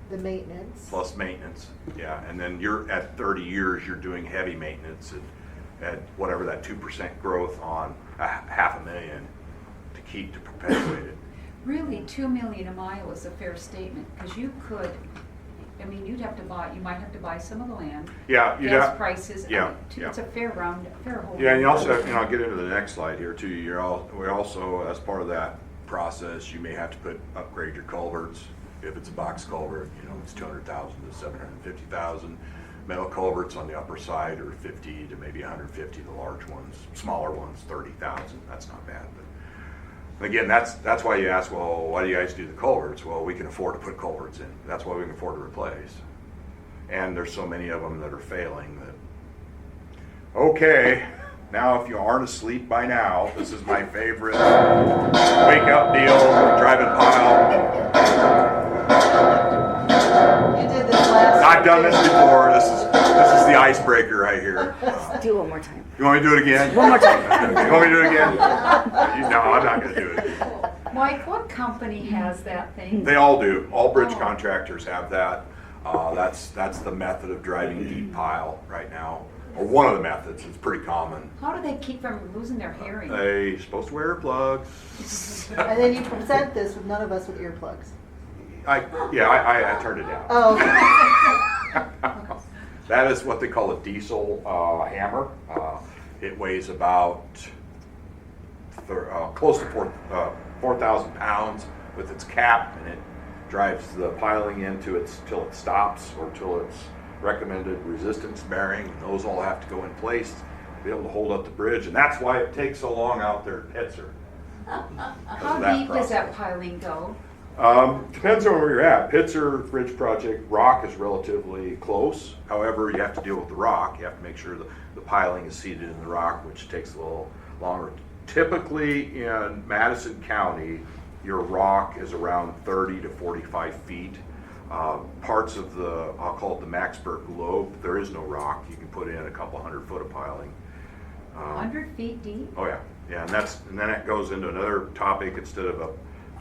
the maintenance. plus maintenance, yeah. And then you're at 30 years, you're doing heavy maintenance at whatever that 2% growth on $500,000 to keep to perpetuate it. Really, 2 million a mile is a fair statement, because you could, you might have to buy some of the land. Yeah, you Gas have. prices. Yeah, It's yeah. a fair whole. Yeah, and you also, I'll get into the next slide here too. We also, as part of that process, you may have to upgrade your culverts. If it's a box culvert, it's 200,000 to 750,000. Metal culverts on the upper side are 50 to maybe 150. The large ones, smaller ones, 30,000. That's not bad. But again, that's why you ask, well, why do you guys do the culverts? Well, we can afford to put culverts in. That's why we can afford to replace. And there's so many of them that are failing that. Okay, now if you aren't asleep by now, this is my favorite wake up deal, driving pile. You did this last. I've done this before. This is the icebreaker right here. Do it one more time. You want me to do it again? One more time. You want me to do it again? No, I'm not going to do it. Mike, what company has that thing? They all do. All bridge Oh. contractors have that. That's the method of driving deep pile right now, or one of the methods. It's pretty common. How do they keep from losing their hearing? They're supposed to wear earplugs. And then you present this with none of us with earplugs. I turned it down. Oh. That is what they call a diesel hammer. It weighs about close to 4,000 pounds with its cap, and it drives the piling into it till it stops or till its recommended resistance bearing. And those all have to go in place to be able to hold up the bridge, and that's why it takes so long out there at Pitzer. How deep does that piling go? Depends on where you're at. Pitzer Bridge Project, rock is relatively close. However, you have to deal with the rock. You have to make sure the piling is seated in the rock, which takes a little longer. Typically in Madison County, your rock is around 30 to 45 feet. Parts of I'll call it the Maxburg Globe, there is no rock. You can put in a couple 100 foot of piling. 100 feet deep? Oh yeah, and then it goes into another topic. Instead of a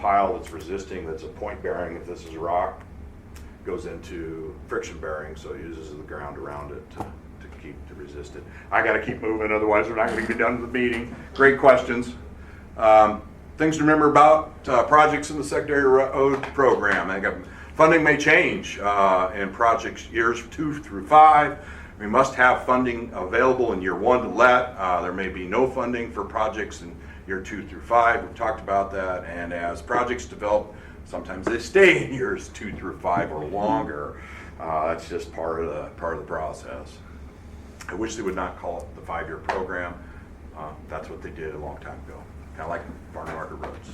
pile that's resisting, that's a point bearing, if this is rock, goes into friction bearing, so it uses the ground around it to resist it. I got to keep moving, otherwise we're not going to get done with the meeting. Great questions. Things to remember about projects in the secondary road program. Funding may change in projects years 2 through 5. We must have funding available in year 1 to let. There may be no funding for projects in year 2 through 5. We've talked about that. And as projects develop, sometimes they stay in years 2 through 5 or longer. That's just part of the process. I wish they would not call it the 5-year program. That's what they did a long time ago. Kind of like Farm Market Roads,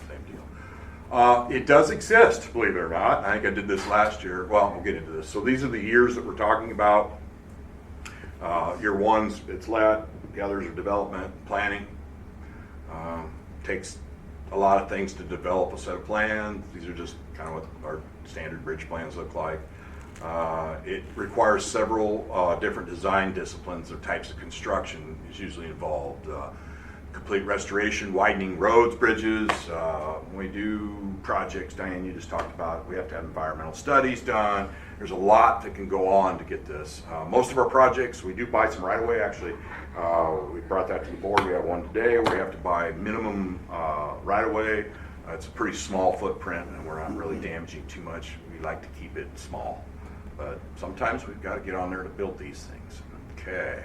same deal. It does exist, believe it or not. I think I did this last year. Well, we'll get into this. So these are the years that we're talking about. Year 1's it's let. The others are development, planning. Takes a lot of things to develop a set of plans. These are just kind of what our standard bridge plans look like. It requires several different design disciplines or types of construction is usually involved. Complete restoration, widening roads, bridges. When we do projects, Diane, you just talked about, we have to have environmental studies done. There's a lot that can go on to get this. Most of our projects, we do buy some right of way. Actually, we brought that to the board. We have one today where we have to buy minimum right of way. It's a pretty small footprint and we're not really damaging too much. We like to keep it small, but sometimes we've got to get on there to build these things. Okay.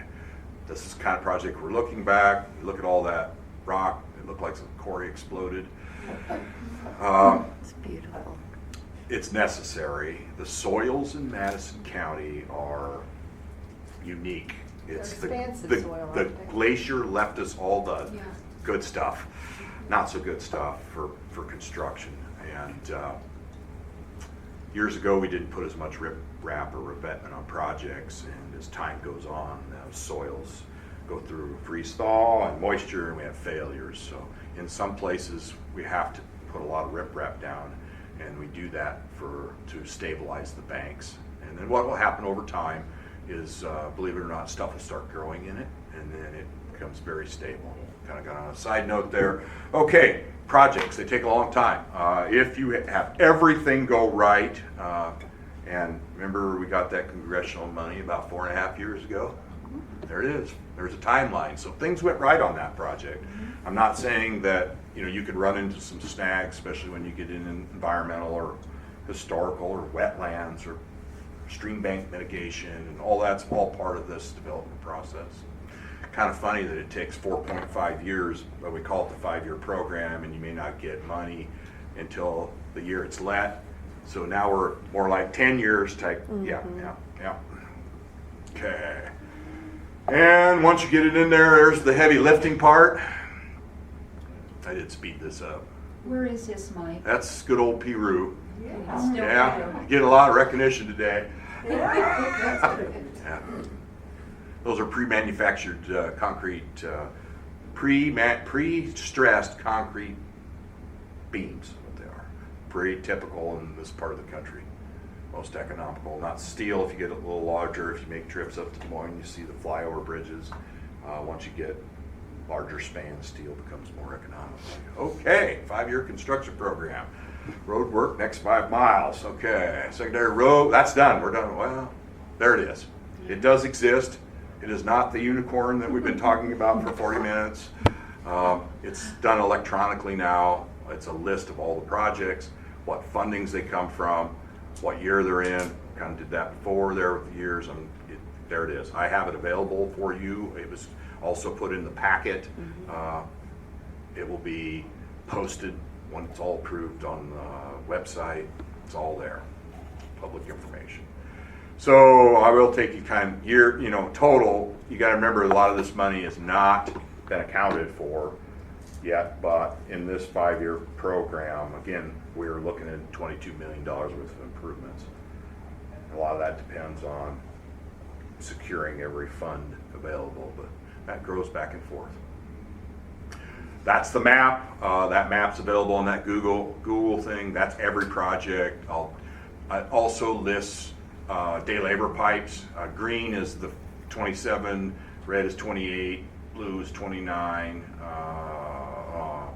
This is the kind of project we're looking back. You look at all that rock, it looked like some quarry exploded. It's beautiful. It's necessary. The soils in Madison County are unique. It's expansive the soil, the aren't they? glacier left us all the Yeah. good stuff, not so good stuff for construction. And years ago, we didn't put as much rip wrap or revetment on projects, and as time goes on, those soils go through freeze thaw and moisture, and we have failures. So in some places, we have to put a lot of rip wrap down, and we do that to stabilize the banks. And then what will happen over time is, believe it or not, stuff will start growing in it, and then it becomes very stable. Kind of got on a side note there. Okay, projects, they take a long time. If you have everything go right, and remember we got that congressional money about 4.5 years ago? There it is. There's a timeline. So things went right on that project. I'm not saying that you could run into some snags, especially when you get in environmental or historical or wetlands or stream bank mitigation, and all that's all part of this development process. Kind of funny that it takes 4.5 years, but we call it the 5-year program, and you may not get money until the year it's let. So now we're more like 10 years type. Yeah. Okay. And once you get it in there, there's the heavy lifting part. I did speed this up. Where is this, Mike? That's good old Peru. It's still Yeah, there. get a lot of recognition today. That's good. Yeah. Those are pre-manufactured concrete, pre-stressed concrete beams, what they are. Pretty typical in this part of the country. Most economical, not steel. If you get a little larger, if you make trips up to Des Moines, you see the flyover bridges. Once you get larger span, steel becomes more economical. Okay, 5-year construction program. Road work, next 5 miles. Okay, secondary road, that's done. We're done. Well, there it is. It does exist. It is not the unicorn that we've been talking about for 40 minutes. It's done electronically now. It's a list of all the projects, what fundings they come from, what year they're in. Kind of did that before there with the years, and there it is. I have it available for you. It was also put in the packet. It will be posted when it's all approved on the website. It's all there, public information. So I will take you kind of year, total. You got to remember a lot of this money has not been accounted for yet, but in this 5-year program, again, we're looking at $22 million worth of improvements. A lot of that depends on securing every fund available, but that grows back and forth. That's the map. That map's available on that Google thing. That's every project. I also lists day labor pipes. Green is the 27, red is 28, blue is 29,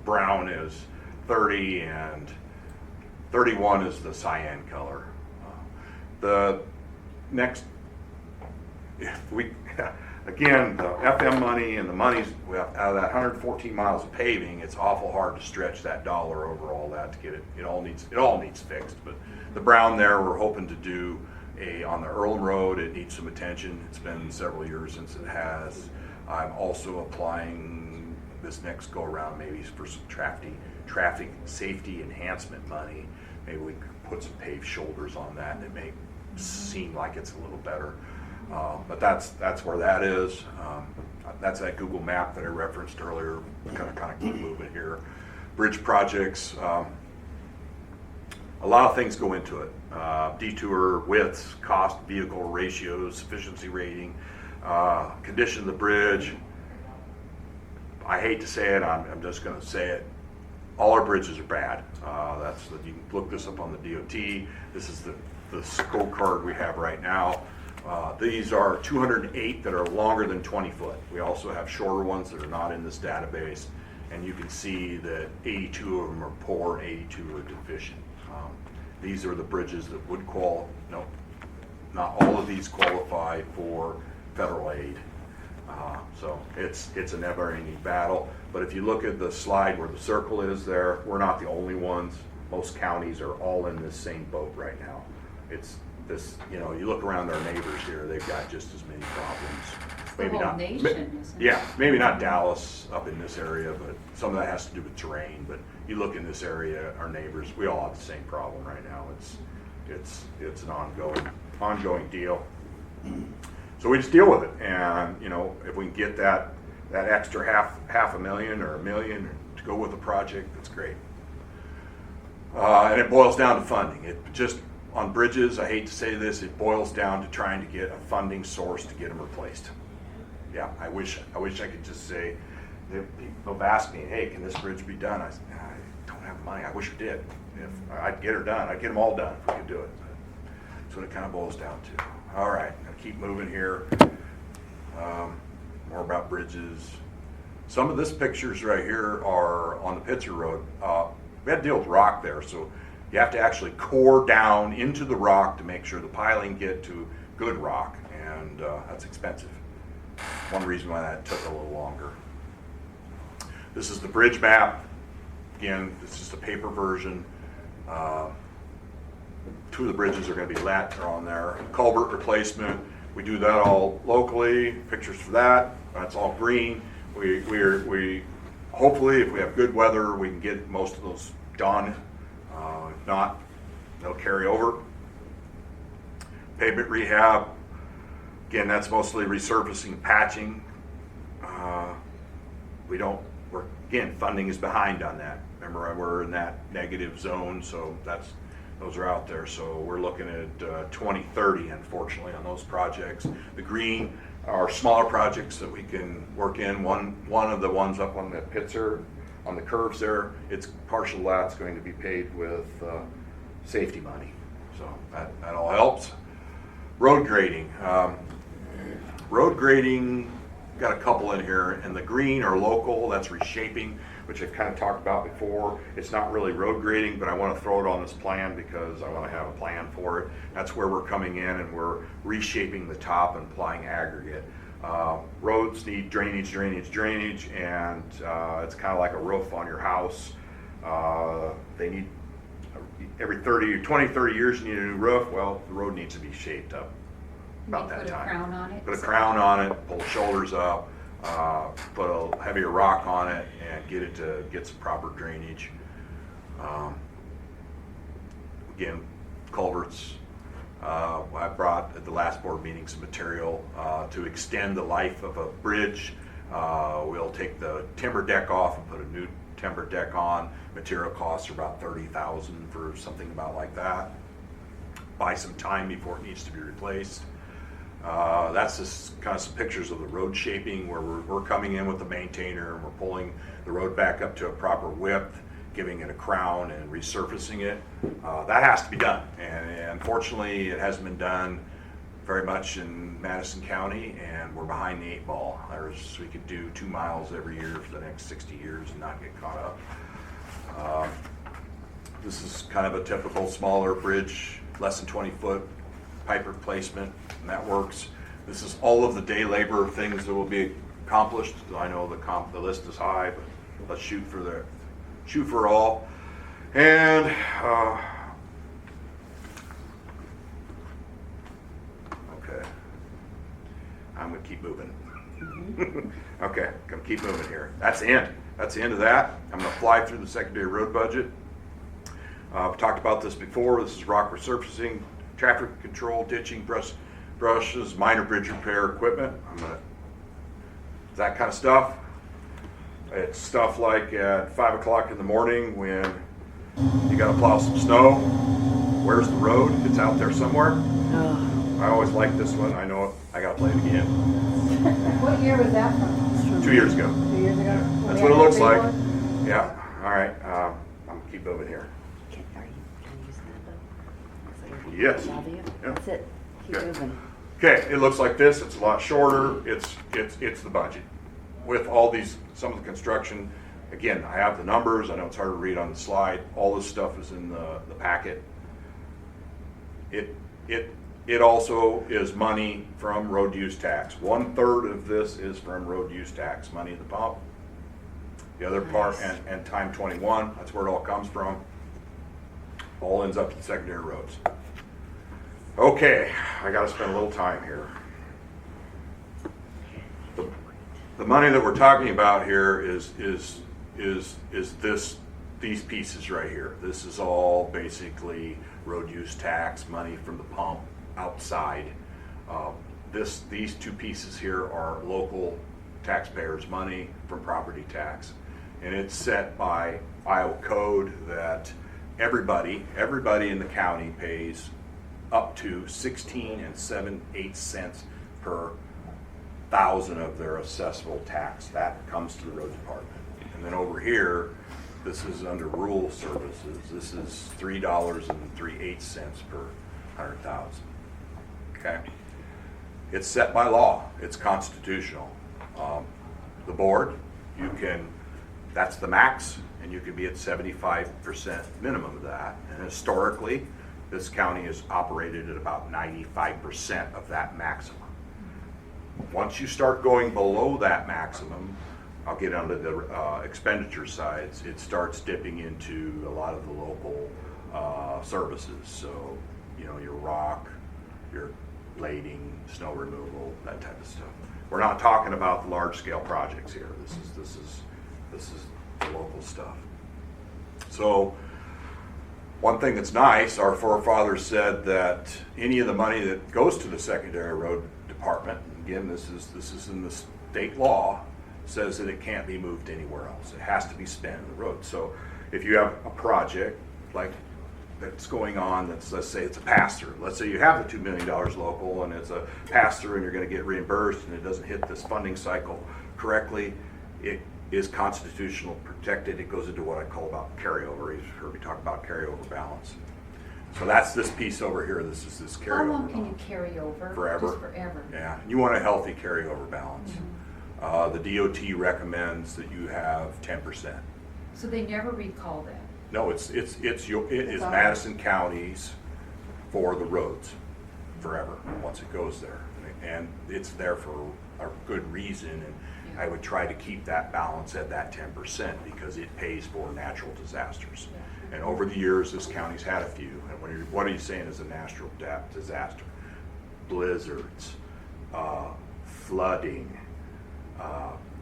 brown is 30, and 31 is the cyan color. The next, again, the FM money and the money's out of that 114 miles of paving, it's awful hard to stretch that dollar over all that to get it. It all needs fixed. But the brown there, we're hoping to do on the Earlham Road. It needs some attention. It's been several years since it has. I'm also applying this next go around maybe for some traffic safety enhancement money. Maybe we could put some paved shoulders on that and it may seem like it's a little better. But that's where that is. That's that Google map that I referenced earlier. Kind of keep moving here. Bridge projects. A lot of things go into it. Detour widths, cost, vehicle ratios, sufficiency rating, condition of the bridge. I hate to say it, I'm just going to say it. all our bridges are bad. You can look this up on the DOT. This is the scorecard we have right now. These are 208 that are longer than 20 foot. We also have shorter ones that are not in this database, and you can see that 82 of them are poor and 82 are deficient. These are the bridges that would no, not all of these qualify for federal aid. So it's a never-ending battle. But if you look at the slide where the circle is there, we're not the only ones. Most counties are all in this same boat right now. It's this, you look around our neighbors here, they've got just as many problems. It's the whole nation, isn't it? Yeah, maybe not Dallas up in this area, but some of that has to do with terrain. But you look in this area, our neighbors, we all have the same problem right now. It's an ongoing deal. So we just deal with it, and if we can get that extra half a million or $1 million to go with the project, that's great. And it boils down to funding. It just on bridges, I hate to say this, it boils down to trying to get a funding source to get them replaced. Yeah, I wish I could just say, they'll ask me, hey, can this bridge be done? I don't have the money. I wish we did. If I'd get her done, I'd get them all done if we could do it. That's what it kind of boils down to. All right, I'll keep moving here. More about bridges. Some of this pictures right here are on the Pitzer Road. We had to deal with rock there, so you have to actually core down into the rock to make sure the piling get to good rock, and that's expensive. One reason why that took a little longer. This is the bridge map. Again, this is the paper version. 2 of the bridges are going to be let. They're on there. Culvert replacement. We do that all locally. Pictures for that. That's all green. We hopefully, if we have good weather, we can get most of those done. If not, they'll carry over. Pavement rehab. Again, that's mostly resurfacing, patching. Again, funding is behind on that. Remember, we're in that negative zone, so those are out there. So we're looking at 2030, unfortunately, on those projects. The green are smaller projects that we can work in. One of the ones up on the Pitzer, on the curves there, it's partial that's going to be paid with safety money. So that all helps. Road grading. Road grading, got a couple in here, and the green are local, that's reshaping, which I've kind of talked about before. It's not really road grading, but I want to throw it on this plan because I want to have a plan for it. That's where we're coming in and we're reshaping the top and applying aggregate. Roads need drainage, and it's kind of like a roof on your house. They need, every 20-30 years you need a new roof. Well, the road needs to be shaped up about that time. Put a crown on it. Put a crown on it, pull the shoulders up, put a heavier rock on it, and get it to get some proper drainage. Again, culverts. I brought at the last board meeting some material to extend the life of a bridge. We'll take the timber deck off and put a new timber deck on. Material costs are about $30,000 for something about like that. Buy some time before it needs to be replaced. That's just kind of some pictures of the road shaping where we're coming in with the maintainer and we're pulling the road back up to a proper width, giving it a crown and resurfacing it. That has to be done, and unfortunately it hasn't been done very much in Madison County, and we're behind the 8 ball. We could do 2 miles every year for the next 60 years and not get caught up. This is kind of a typical smaller bridge, less than 20 foot pipe replacement, and that works. This is all of the day labor things that will be accomplished. I know the list is high, but let's shoot for all. And okay, I'm gonna keep moving. Okay, gonna keep moving here. That's the end. That's the end of that. I'm gonna fly through the secondary road budget. I've talked about this before. This is rock resurfacing, traffic control, ditching, brushes, minor bridge repair equipment. That kind of stuff. It's stuff like at 5 o'clock in the morning when you got to plow some snow. Where's the road? It's out there somewhere. I always like this one. I know it. I got to play it again. What year was that from? 2 years ago. 2 years ago? That's what it looks like. Yeah. All right, I'm gonna keep moving here. Can you use that though? Yes. Love you. Yeah. That's it. Keep Okay. moving. Okay, it looks like this. It's a lot shorter. It's the budget. With all these, some of the construction, again, I have the numbers. I know it's hard to read on the slide. All this stuff is in the packet. It also is money from road use tax. 1/3 of this is from road use tax, money in the pump. The other part, Nice. and time 21, that's where it all comes from. All ends up in secondary roads. Okay, I gotta spend a little time here. The money that we're talking about here is these pieces right here. This is all basically road use tax, money from the pump outside. These two pieces here are local taxpayers' money from property tax. And it's set by Iowa code that everybody in the county pays up to 16 7/8 cents per thousand of their assessable tax. That comes to the road department. And then over here, this is under rural services. This is $3.03 per 100,000. Okay? It's set by law. It's constitutional. The board, that's the max, and you can be at 75% minimum of that. And historically, this county has operated at about 95% of that maximum. Once you start going below that maximum, I'll get onto the expenditure sides, it starts dipping into a lot of the local services. So, your rock, your blading, snow removal, that type of stuff. We're not talking about the large scale projects here. This is the local stuff. So, one thing that's nice, our forefathers said that any of the money that goes to the secondary road department, again, this is in the state law, says that it can't be moved anywhere else. It has to be spent on the road. So if you have a project like that's going on, let's say it's a pass-through. Let's say you have the $2 million local and it's a pass-through and you're going to get reimbursed and it doesn't hit this funding cycle correctly, it is constitutional protected. It goes into what I call about carryover. You've heard me talk about carryover balance. So that's this piece over here. This is this carryover. How long can you balance. carry over? Forever. Just forever? Yeah, you want a healthy carryover balance. The DOT recommends that you have 10%. So they never recall that? No, it is ours. Madison County's for the roads forever, once it goes there. And it's there for a good reason, and I would try to keep that balance at that 10% because it pays for natural disasters. And over the years, this county's had a few. And what are you saying is a natural disaster? Blizzards, flooding,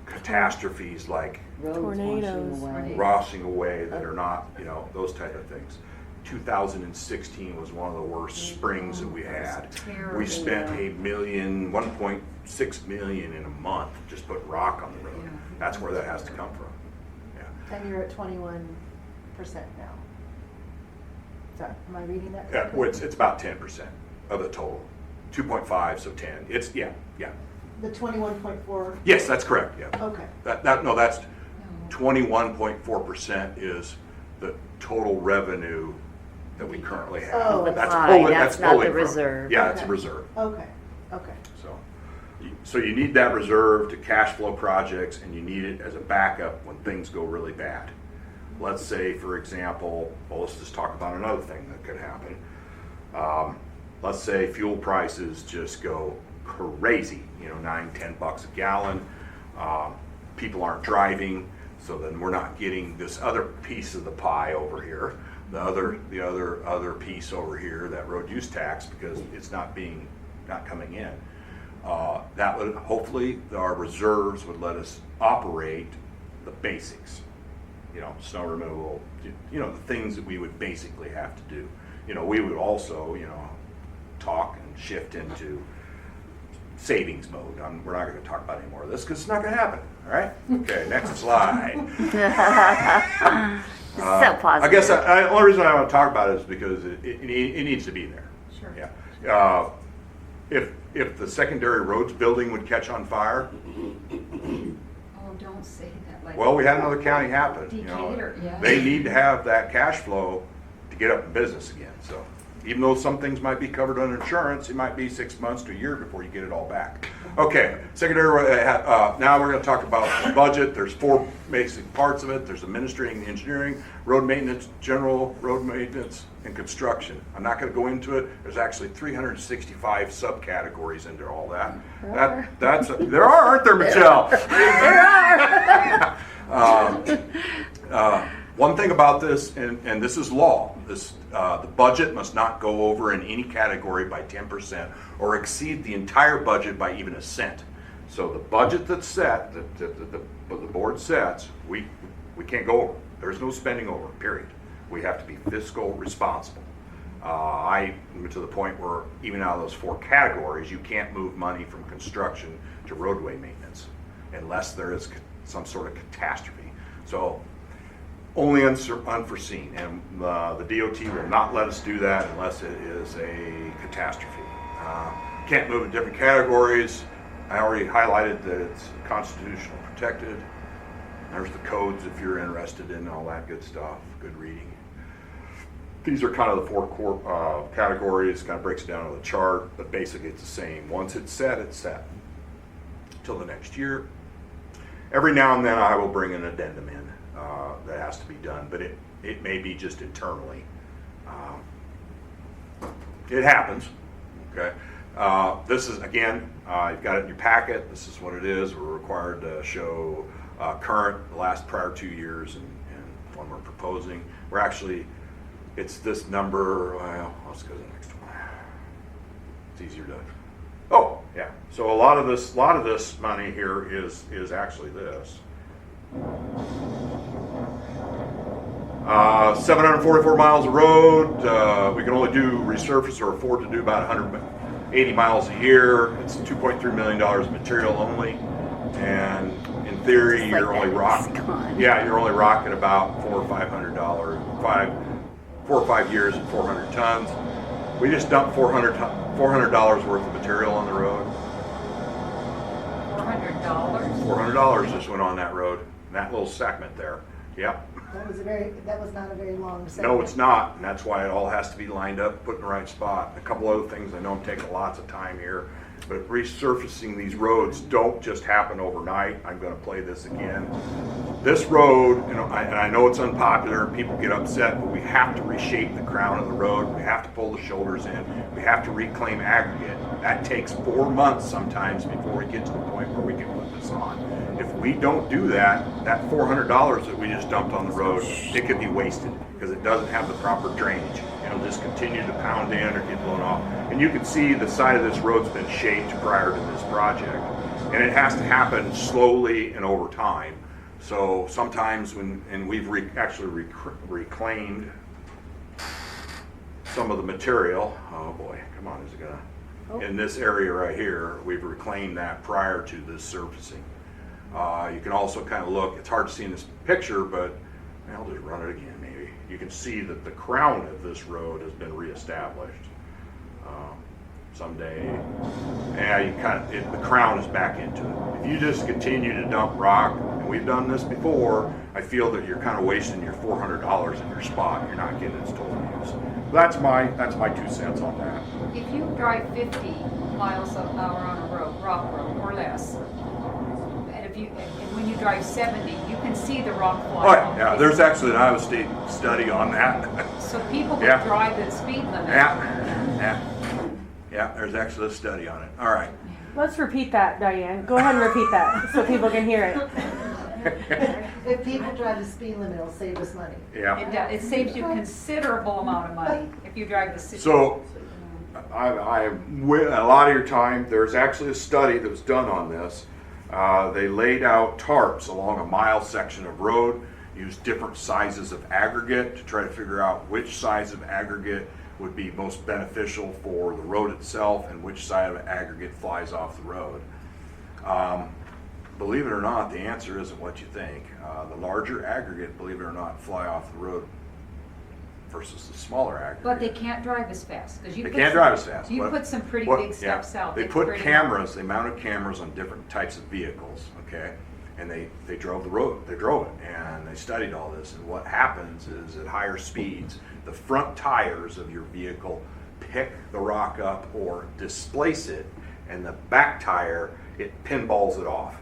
catastrophes like Roads Tornadoes. washing away. washing away that are not, those type of things. 2016 was one of the worst springs that we had. Terrible. We spent $1.6 million in a month just putting rock on the road. Yeah. That's where that has to come from. Yeah. And you're at 21% now. Sorry, am I reading that Yeah, correctly? well, it's about 10% of the total. 2.5, so 10. It's, yeah. The 21.4? Yes, that's correct, yeah. Okay. That's 21.4% is the total revenue that we currently have. Oh, The that's pie, fully- that's not fully the from- reserve. Yeah, it's a Okay. reserve. Okay. So you need that reserve to cash flow projects, and you need it as a backup when things go really bad. Let's say, for example, let's just talk about another thing that could happen. Let's say fuel prices just go crazy, $9-10 a gallon. People aren't driving, so then we're not getting this other piece of the pie over here. The other piece over here, that road use tax, because it's not coming in. That would hopefully our reserves would let us operate the basics, snow removal, the things that we would basically have to do. We would also, talk and shift into savings mode. We're not going to talk about any more of this because it's not going to happen. All right. Okay. Next slide. So positive. I guess the only reason I want to talk about it is because it needs to be there. Sure. Yeah. If the secondary roads building would catch on fire, Oh, don't say that like. Well, we had another county happen, you know. Decatur, yeah. They need to have that cash flow to get up in business again, so. Even though some things might be covered under insurance, it might be 6 months to a year before you get it all back. Okay, secondary, now we're gonna talk about the budget. There's 4 basic parts of it. There's administrating, engineering, road maintenance, general road maintenance, and construction. I'm not gonna go into it. There's actually 365 subcategories into all that. There are, aren't there, Michelle? There are. One thing about this, and this is law, the budget must not go over in any category by 10% or exceed the entire budget by even a cent. So the budget that's set, that the board sets, we can't go over. There's no spending over, period. We have to be fiscal responsible. I am to the point where even out of those 4 categories, you can't move money from construction to roadway maintenance unless there is some sort of catastrophe. So only unforeseen, and the DOT will not let us do that unless it is a catastrophe. Can't move in different categories. I already highlighted that it's constitutional protected. There's the codes if you're interested in all that good stuff, good reading. These are kind of the 4 core categories, kind of breaks it down on the chart, but basically it's the same. Once it's set, it's set. Till the next year. Every now and then I will bring an addendum in. That has to be done, but it may be just internally. It happens, okay? This is, again, you've got it in your packet. This is what it is. We're required to show current, the last prior 2 years, and one we're proposing. We're actually, it's this number, well, let's go to the next one. It's easier to, oh, yeah. So a lot of this money here is actually this. 744 miles of road. We can only do resurface or afford to do about 180 miles a year. It's $2.3 million of material only, and in theory, Just you're like only that, rocking. it's gone. Yeah, you're only rocking about $400 or $500, 4 or 5 years and 400 tons. We just dumped $400 worth of material on the road. $400? $400 just went on that road, that little segment there. Yep. That was not a very long segment. No, it's not, and that's why it all has to be lined up, put in the right spot. A couple other things, I know I'm taking lots of time here, but resurfacing these roads don't just happen overnight. I'm gonna play this again. This road, you know, and I know it's unpopular, people get upset, but we have to reshape the crown of the road. We have to pull the shoulders in. We have to reclaim aggregate. That takes 4 months sometimes before we get to the point where we can put this on. If we don't do that, that $400 that we just dumped on the road, it could be wasted because it doesn't have the proper drainage. It'll just continue to pound in or get blown off. And you can see the side of this road's been shaped prior to this project. And it has to happen slowly and over time. So sometimes and we've actually reclaimed some of the material. Oh boy, come on, is it gonna? In this area right here, we've reclaimed that prior to this surfacing. You can also kind of look, it's hard to see in this picture, but I'll just run it again maybe. You can see that the crown of this road has been reestablished. Someday, yeah, you the crown is back into it. If you just continue to dump rock, and we've done this before, I feel that you're kind of wasting your $400 in your spot. You're not getting its total use. That's my 2 cents on that. If you drive 50 miles an hour on a road, rock road or less, and when you drive 70, you can see the rock fly. Oh yeah, there's actually an Iowa State study on that. So people would Yeah. drive at speed limit. Yeah, there's actually a study on it. All right. Let's repeat that, Diane. Go ahead and repeat that so people can hear it. If people drive the speed limit, it'll save us money. Yeah. It saves you considerable amount of money if you drive the city. So, with a lot of your time, there's actually a study that was done on this. They laid out tarps along a mile section of road, used different sizes of aggregate to try to figure out which size of aggregate would be most beneficial for the road itself and which side of aggregate flies off the road. Believe it or not, the answer isn't what you think. The larger aggregate, believe it or not, fly off the road versus the smaller aggregate. But they can't drive as fast. They can't drive as fast. You What- put some pretty what- big stuff yeah. south. They It's put pretty- cameras, they mounted cameras on different types of vehicles, okay? and they drove the road, they drove it, and they studied all this. And what happens is at higher speeds, the front tires of your vehicle pick the rock up or displace it, and the back tire, it pinballs it off.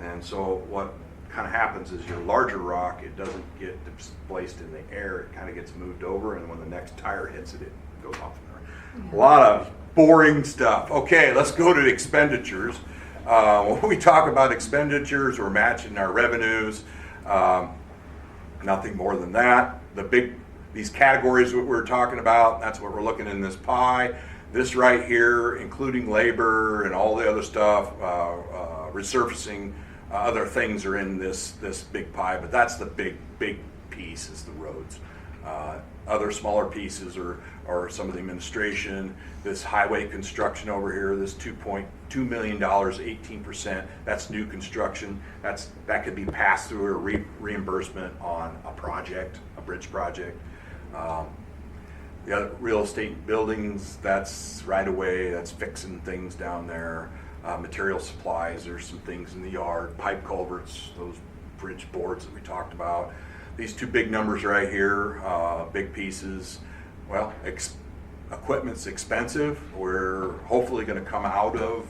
And so what kind of happens is your larger rock, it doesn't get displaced in the air, it kind of gets moved over, and when the next tire hits it, it goes off in the air. A lot of boring stuff. Okay, let's go to expenditures. When we talk about expenditures, we're matching our revenues. Nothing more than that. These categories that we're talking about, that's what we're looking in this pie. This right here, including labor and all the other stuff, resurfacing, other things are in this big pie, but that's the big piece is the roads. Other smaller pieces are some of the administration, this highway construction over here, this $2.2 million, 18%, that's new construction. That could be passed through a reimbursement on a project, a bridge project. The other real estate buildings, that's right away, that's fixing things down there. Material supplies, there's some things in the yard, pipe culverts, those bridge boards that we talked about. These two big numbers right here, big pieces. Well, equipment's expensive. We're hopefully going to come out of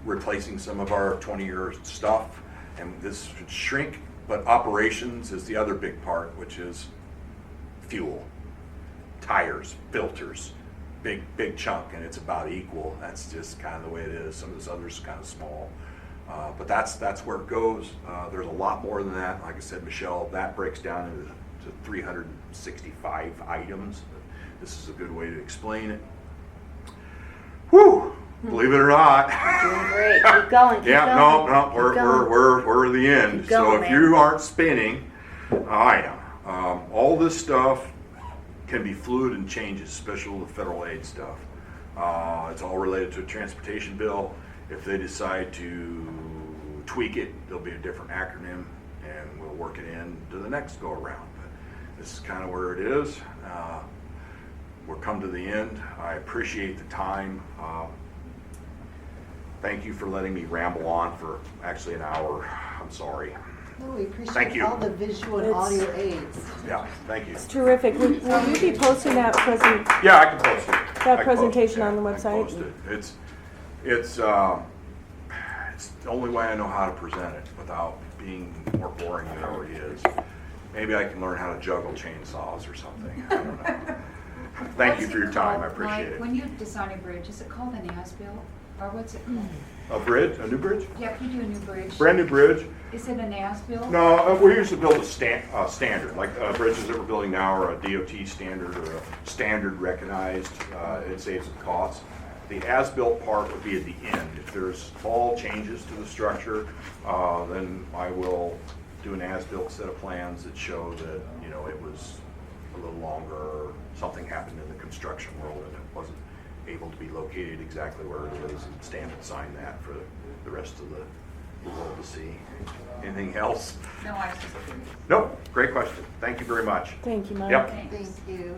replacing some of our 20-year stuff, and this should shrink. But operations is the other big part, which is fuel, tires, filters, big chunk, and it's about equal. That's just kind of the way it is. Some of this other's kind of small. But that's where it goes. There's a lot more than that. Like I said, Michelle, that breaks down into 365 items. This is a good way to explain it. Whew! Believe it or not. Doing great. Keep going. Keep Yeah, going. no, Keep going. we're at the end. Keep going, So if man. you aren't spinning, I am. All this stuff can be fluid and changes, especially the federal aid stuff. It's all related to a transportation bill. If they decide to tweak it, there'll be a different acronym, and we'll work it in to the next go around. But this is kind of where it is. We're come to the end. I appreciate the time. Thank you for letting me ramble on for actually an hour. I'm sorry. No, we Thank appreciate you. all the visual and audio aids. Yeah, thank you. It's terrific. Will you be posting that Yeah, I can post it. I can presentation post it, on the yeah, I can website? post it. It's the only way I know how to present it without being more boring than it already is. Maybe I can learn how to juggle chainsaws or something. I don't know. Thank you for your time. I appreciate Mike, it. when you design a bridge, is it called an as-built? Or what's it called? A bridge? A new bridge? Yeah, if you do a new bridge, Brand new bridge? is it an as-built? No, we usually build a standard, like bridges that we're building now are a DOT standard or a standard recognized. It saves some costs. The as-built part would be at the end. If there's small changes to the structure, then I will do an as-built set of plans that show that, you know, it was a little longer, or something happened in the construction world and it wasn't able to be located exactly where it is, and stand and sign that for the rest of the world to see. Anything else? No, I was just curious. Nope, great question. Thank you very much. Thank you, Mike. Yep. Thanks. Thank you.